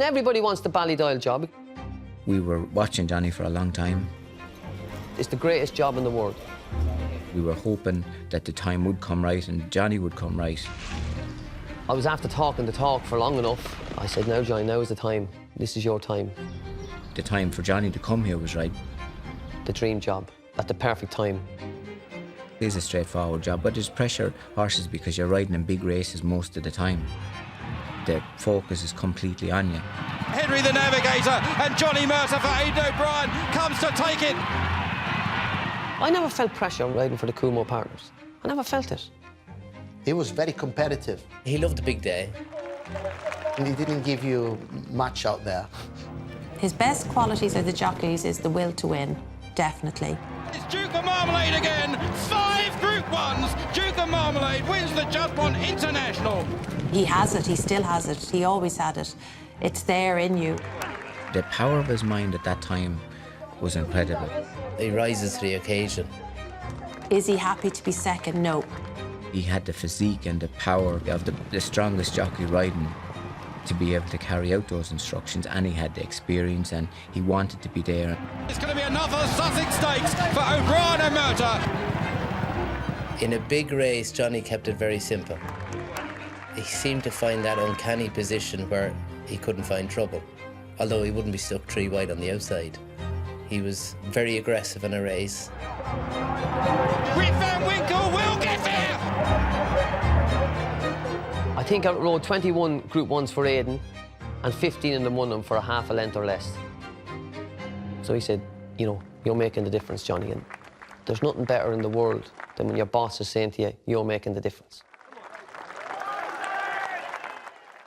Everybody wants the Ballydoyle job. We were watching Johnny for a long time. It's the greatest job in the world. We were hoping that the time would come right and Johnny would come right. I was after talking the talk for long enough. I said, "Now, Johnny, now is the time. This is your time." The time for Johnny to come here was right. The dream job, at the perfect time. It is a straightforward job, but there's pressure horses because you're riding in big races most of the time. The focus is completely on you. Henry the Navigator and Johnny Mercer for Aidan O'Brien comes to take it. I never felt pressure riding for the Coolmore Partners. I never felt it. He was very competitive. He loved the big day. And he didn't give you much out there. His best qualities as the jockeys is the will to win, definitely. It's Duke of Marmalade again. 5 Group 1s. Duke of Marmalade wins the Just One International. He has it, he still has it, he always had it. It's there in you. The power of his mind at that time was incredible. He rises to the occasion. Is he happy to be second? No. He had the physique and the power of the strongest jockey riding to be able to carry out those instructions, and he had the experience and he wanted to be there. It's going to be another Sussex Stakes for O'Brien and Mercer. In a big race, Johnny kept it very simple. He seemed to find that uncanny position where he couldn't find trouble, although he wouldn't be stuck 3 wide on the outside. He was very aggressive in a race. Rip Van Winkle will get there. I think I rode 21 Group 1s for Aidan and 15 in them won them for a half a length or less. So he said, "You know, you're making the difference, Johnny, and there's nothing better in the world than when your boss is saying to you, you're making the difference."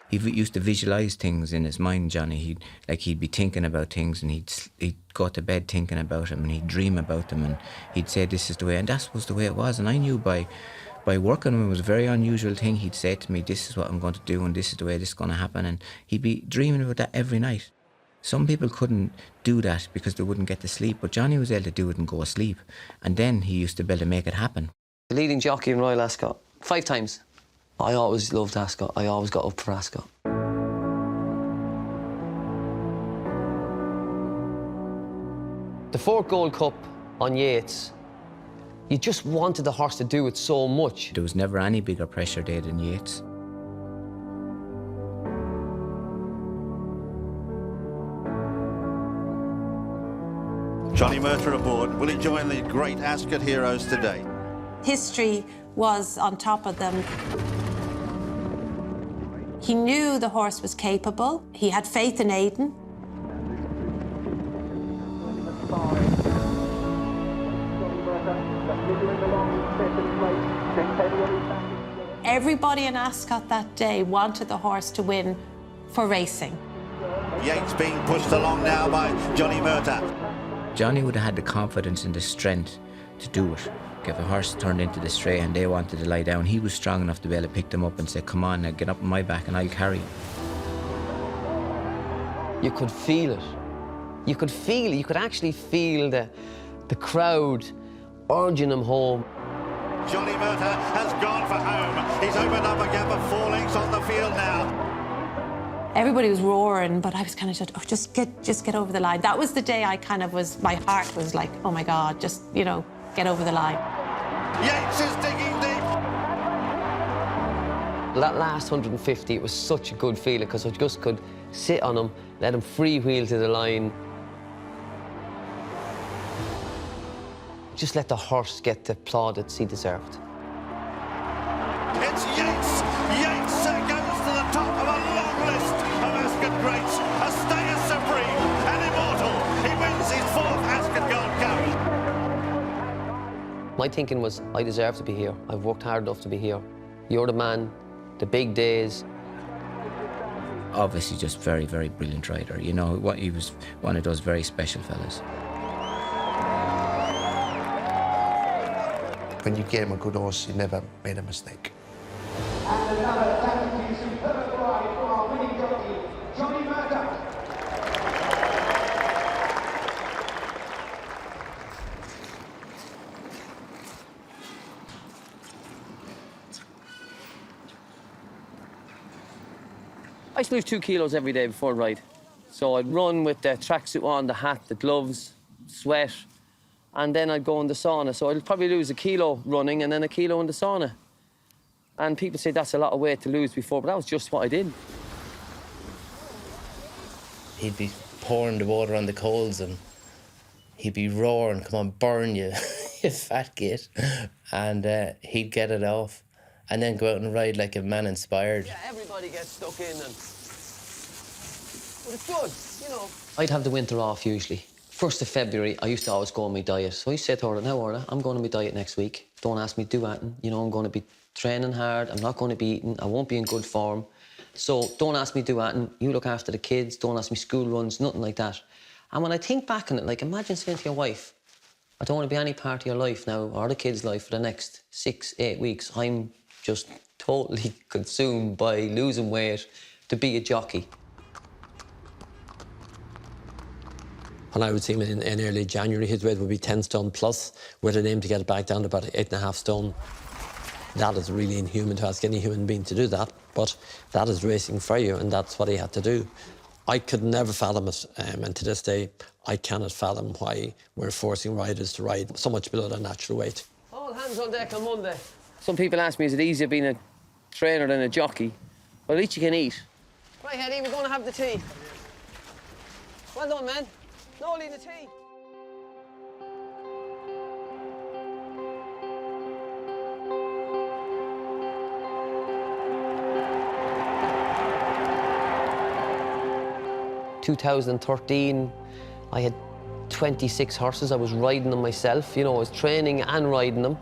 He used to visualise things in his mind, Johnny. He'd be thinking about things and he'd go to bed thinking about them and he'd dream about them and he'd say, "This is the way," and that was the way it was. And I knew by working with him, it was a very unusual thing. He'd say to me, "This is what I'm going to do and this is the way this is going to happen," and he'd be dreaming about that every night. Some people couldn't do that because they wouldn't get to sleep, but Johnny was able to do it and go asleep. And then he used to be able to make it happen. The leading jockey in Royal Ascot, 5 times. I always loved Ascot. I always got up for Ascot. The 4th Gold Cup on Yates, you just wanted the horse to do it so much. There was never any bigger pressure there than Yates. Johnny Mercer aboard. Will he join the great Ascot heroes today? History was on top of them. He knew the horse was capable. He had faith in Aidan. Everybody in Ascot that day wanted the horse to win for racing. Yates being pushed along now by Johnny Mercer. Johnny would have had the confidence and the strength to do it. If a horse turned into the stray and they wanted to lie down, he was strong enough to be able to pick them up and say, "Come on, now get up on my back and I'll carry you." You could feel it. You could feel it. You could actually feel the crowd urging him home. Johnny Mercer has gone for home. He's opened up a gap of 4 lengths on the field now. Everybody was roaring, but I was kind of just, just get over the line. That was the day I kind of was, my heart was like, oh my God, just, you know, get over the line. Yates is digging deep. That last 150, it was such a good feeling because I just could sit on him, let him freewheel to the line. Just let the horse get the plaudits he deserved. It's Yates. Yates goes to the top of a long list of Ascot greats. A stayer supreme and immortal. He wins his 4th Ascot Gold Cup. My thinking was, I deserve to be here. I've worked hard enough to be here. You're the man, the big days. Obviously just very, very brilliant rider. You know, he was one of those very special fellas. When you gave him a good horse, he never made a mistake. And another talented, superb ride from our winning jockey, Johnny Mercer. I used to lose 2 kilos every day before a ride. So I'd run with the tracksuit on, the hat, the gloves, sweat, and then I'd go in the sauna. So I'd probably lose 1 kilo running and then 1 kilo in the sauna. And people say that's a lot of weight to lose before, but that was just what I did. He'd be pouring the water on the coals and he'd be roaring, come on, burn you, you fat git. And he'd get it off and then go out and ride like a man inspired. Yeah, everybody gets stuck in and... But it's good, you know. I'd have the winter off usually. 1st of February, I used to always go on my diet. So I said to her, now, Orla, I'm going on my diet next week. Don't ask me to do anything. You know, I'm going to be training hard. I'm not going to be eating. I won't be in good form. So don't ask me to do anything. You look after the kids. Don't ask me school runs, nothing like that. And when I think back on it, like, imagine saying to your wife, I don't want to be any part of your life now or the kids' life for the next 6, 8 weeks. I'm just totally consumed by losing weight to be a jockey. When I would see him in early January, his weight would be 10 stone plus, with an aim to get it back down to about 8.5 stone. That is really inhuman to ask any human being to do that, but that is racing for you, and that's what he had to do. I could never fathom it, and to this day, I cannot fathom why we're forcing riders to ride so much below their natural weight. All hands on deck on Monday. Some people ask me, is it easier being a trainer than a jockey? Well, at least you can eat. Right, Eddie, we're going to have the tea. Well done, man. No leaving the tea. In 2013, I had 26 horses. I was riding them myself. You know, I was training and riding them.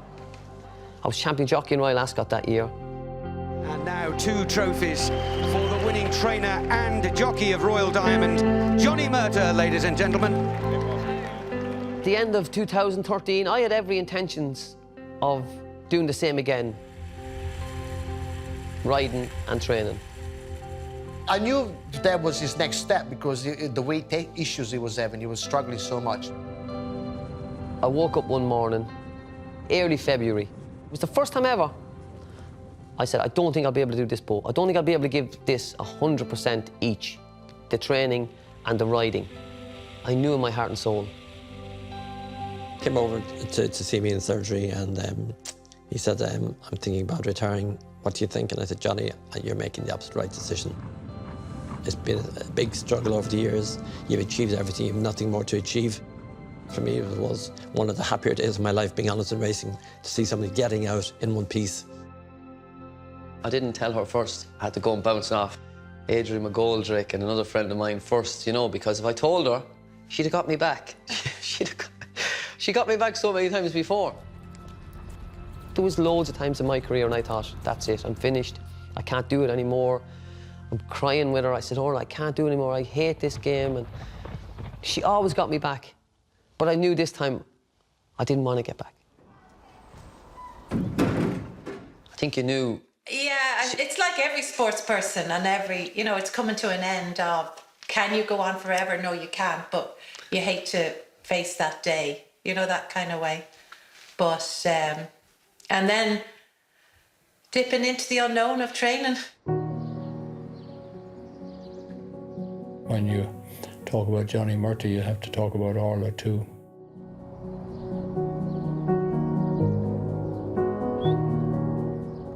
I was champion jockey in Royal Ascot that year. And now 2 trophies for the winning trainer and jockey of Royal Diamond, Johnny Murtagh, ladies and gentlemen. At the end of 2013, I had every intentions of doing the same again. Riding and training. I knew that was his next step because the weight issues he was having, he was struggling so much. I woke up one morning, early February. It was the first time ever. I said, I don't think I'll be able to do this boat. I don't think I'll be able to give this 100% each, the training and the riding. I knew in my heart and soul. Came over to see me in surgery, and he said, I'm thinking about retiring. What do you think? And I said, Johnny, you're making the absolute right decision. It's been a big struggle over the years. You've achieved everything, you have nothing more to achieve. For me, it was one of the happier days of my life, being honest in racing, to see somebody getting out in one piece. I didn't tell her first. I had to go and bounce off Adrian McGoldrick and another friend of mine first, you know, because if I told her, she'd have got me back. She got me back so many times before. There was loads of times in my career and I thought, that's it, I'm finished. I can't do it anymore. I'm crying with her. I said, oh, I can't do it anymore. I hate this game. And she always got me back. But I knew this time I didn't want to get back. I think you knew. Yeah, it's like every sports person and every, you know, it's coming to an end of, can you go on forever? No, you can't, but you hate to face that day, you know, that kind of way. But, and then dipping into the unknown of training. When you talk about Johnny Murtagh, you have to talk about Orla too.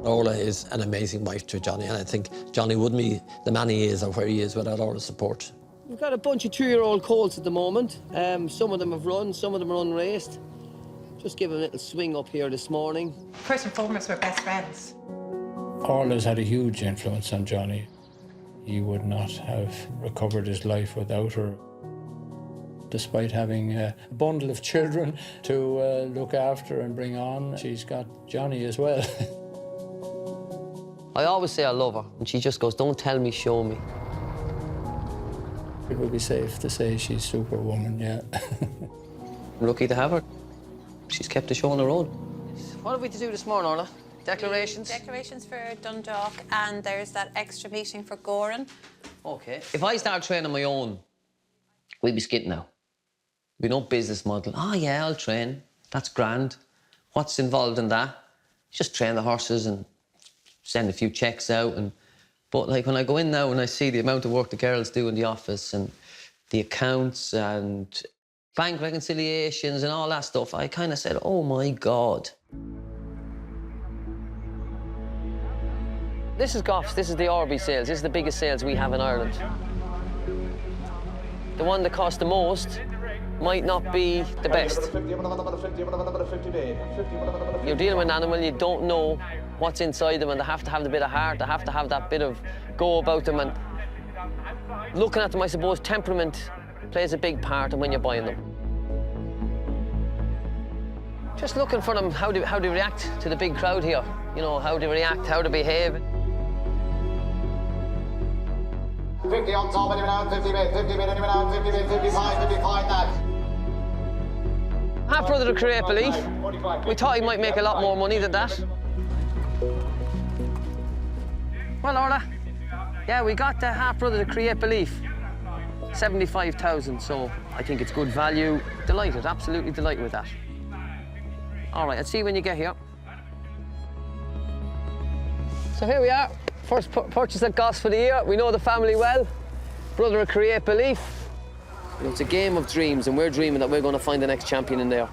Orla is an amazing wife to Johnny, and I think Johnny wouldn't be the man he is or where he is without Orla's support. We've got a bunch of 2-year-old colts at the moment. Some of them have run, some of them are unraced. Just give them a little swing up here this morning. First and foremost, we're best friends. Orla's had a huge influence on Johnny. He would not have recovered his life without her. Despite having a bundle of children to look after and bring on, she's got Johnny as well. I always say I love her, and she just goes, don't tell me, show me. It would be safe to say she's Superwoman, yeah. I'm lucky to have her. She's kept the show on the road. What have we to do this morning, Orla? Declarations? Declarations for Dundalk, and there's that extra meeting for Goran. OK. If I start training my own, we'd be skitting now. We'd no business model. Oh, yeah, I'll train. That's grand. What's involved in that? Just train the horses and send a few checks out and But like when I go in now and I see the amount of work the girls do in the office and the accounts and bank reconciliations and all that stuff, I kind of said, oh my God. This is Goffs, this is the RB sales, this is the biggest sales we have in Ireland. The one that costs the most might not be the best. You're dealing with an animal, you don't know what's inside them, and they have to have a bit of heart, they have to have that bit of go about them, and looking at them, I suppose, temperament plays a big part in when you're buying them. Just looking for them, how they react to the big crowd here. You know, how they react, how they behave. 50 on top, anyone out, 50 bid, anyone out, 50 bid, 55 that. Half brother to Create Belief. We thought he might make a lot more money than that. Well, Orla, yeah, we got the half brother to Create Belief. 75,000, so I think it's good value. Delighted, absolutely delighted with that. All right, let's see when you get here. So here we are, first purchase at Goss for the year. We know the family well. Brother of Create Belief. It's a game of dreams, and we're dreaming that we're going to find the next champion in there.